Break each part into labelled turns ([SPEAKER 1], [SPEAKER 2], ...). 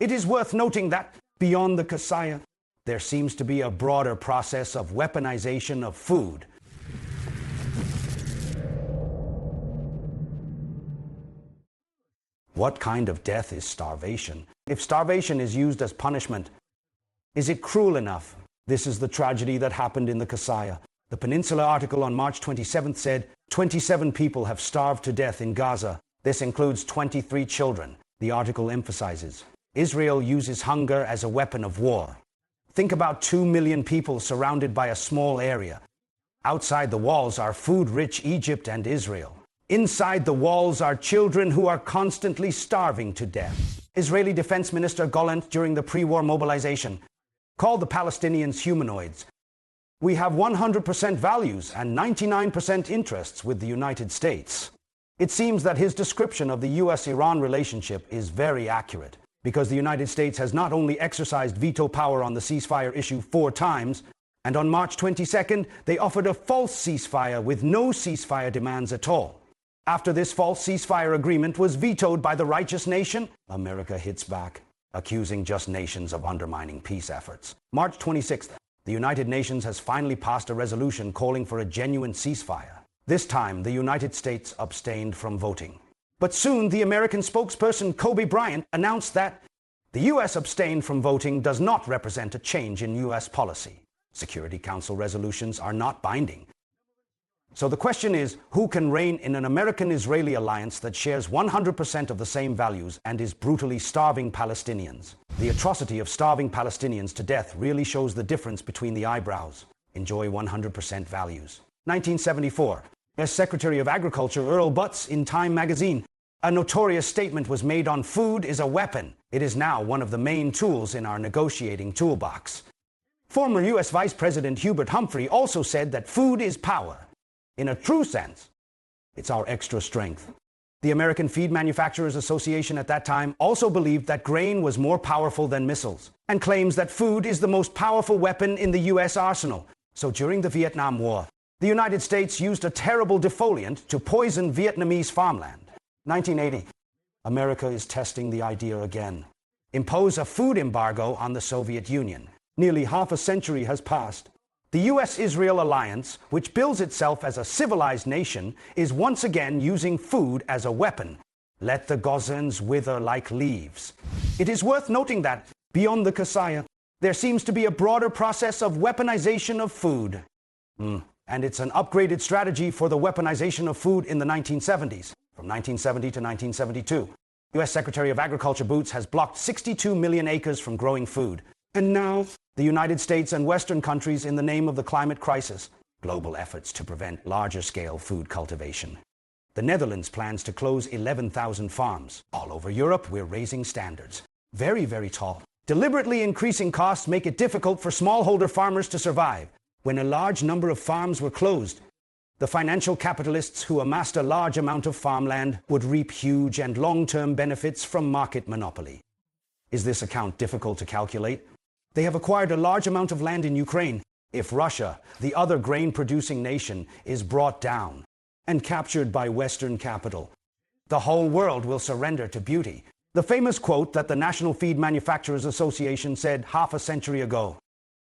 [SPEAKER 1] It is worth noting that, beyond the Kasaya, there seems to be a broader process of weaponization of food. What kind of death is starvation? If starvation is used as punishment, is it cruel enough? This is the tragedy that happened in the Kasaya. The Peninsula article on March 27th said, 27 people have starved to death in Gaza. This includes 23 children. The article emphasizes, Israel uses hunger as a weapon of war. Think about 2 million people surrounded by a small area. Outside the walls are food-rich Egypt and Israel. Inside the walls are children who are constantly starving to death. Israeli Defense Minister Gallant, during the pre-war mobilization, called the Palestinians humanoids. We have 100% values and 99% interests with the United States. It seems that his description of the US-Iran relationship is very accurate, because the United States has not only exercised veto power on the ceasefire issue 4 times, and on March 22nd, they offered a false ceasefire with no ceasefire demands at all. After this false ceasefire agreement was vetoed by the righteous nation, America hits back, accusing just nations of undermining peace efforts. March 26th, the United Nations has finally passed a resolution calling for a genuine ceasefire. This time, the United States abstained from voting. But soon, the American spokesperson Kobe Bryant announced that the U.S. abstained from voting does not represent a change in U.S. policy. Security Council resolutions are not binding. So the question is, who can reign in an American-Israeli alliance that shares 100% of the same values and is brutally starving Palestinians? The atrocity of starving Palestinians to death really shows the difference between the eyebrows. Enjoy 100% values. 1974. As Secretary of Agriculture Earl Butz in Time magazine, a notorious statement was made on food is a weapon. It is now one of the main tools in our negotiating toolbox. Former U.S. Vice President Hubert Humphrey also said that food is power. In a true sense, it's our extra strength. The American Feed Manufacturers Association at that time also believed that grain was more powerful than missiles, and claims that food is the most powerful weapon in the U.S. arsenal. So during the Vietnam War, the United States used a terrible defoliant to poison Vietnamese farmland. 1980, America is testing the idea again. Impose a food embargo on the Soviet Union. Nearly half a century has passed. The U.S.-Israel alliance, which bills itself as a civilized nation, is once again using food as a weapon. Let the Gazans wither like leaves. It is worth noting that, beyond the Kasaya, there seems to be a broader process of weaponization of food. And it's an upgraded strategy for the weaponization of food in the 1970s. From 1970 to 1972, U.S. Secretary of Agriculture Boots has blocked 62 million acres from growing food. And now, the United States and Western countries, in the name of the climate crisis, global efforts to prevent larger-scale food cultivation. The Netherlands plans to close 11,000 farms. All over Europe, we're raising standards. Very, very tall. Deliberately increasing costs make it difficult for smallholder farmers to survive. When a large number of farms were closed, the financial capitalists who amassed a large amount of farmland would reap huge and long-term benefits from market monopoly. Is this account difficult to calculate? They have acquired a large amount of land in Ukraine. If Russia, the other grain-producing nation, is brought down and captured by Western capital, the whole world will surrender to beauty. The famous quote that the National Feed Manufacturers Association said half a century ago,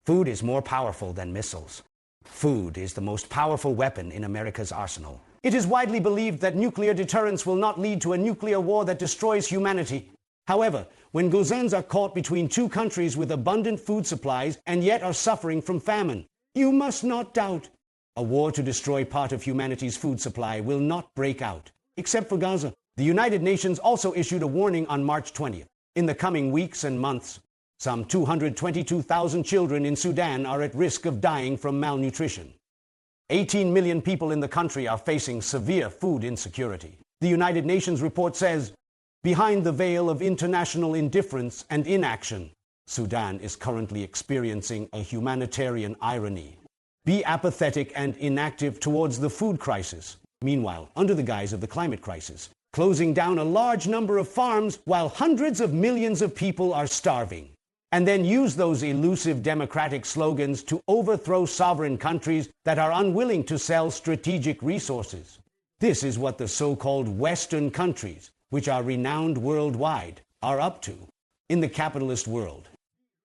[SPEAKER 1] "Food is more powerful than missiles." Food is the most powerful weapon in America's arsenal. It is widely believed that nuclear deterrence will not lead to a nuclear war that destroys humanity. However, when Gazans are caught between 2 countries with abundant food supplies and yet are suffering from famine, you must not doubt a war to destroy part of humanity's food supply will not break out, except for Gaza. The United Nations also issued a warning on March 20th. In the coming weeks and months, some 222,000 children in Sudan are at risk of dying from malnutrition. 18 million people in the country are facing severe food insecurity. The United Nations report says, behind the veil of international indifference and inaction, Sudan is currently experiencing a humanitarian irony. Be apathetic and inactive towards the food crisis. Meanwhile, under the guise of the climate crisis, closing down a large number of farms while hundreds of millions of people are starving. And then use those elusive democratic slogans to overthrow sovereign countries that are unwilling to sell strategic resources. This is what the so-called Western countries, which are renowned worldwide, are up to. In the capitalist world,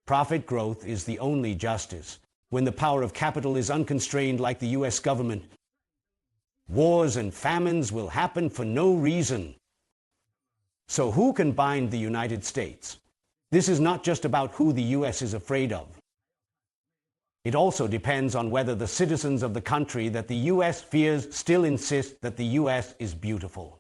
[SPEAKER 1] profit growth is the only justice. When the power of capital is unconstrained like the US government, wars and famines will happen for no reason. So who can bind the United States? This is not just about who the US is afraid of. It also depends on whether the citizens of the country that the US fears still insist that the US is beautiful.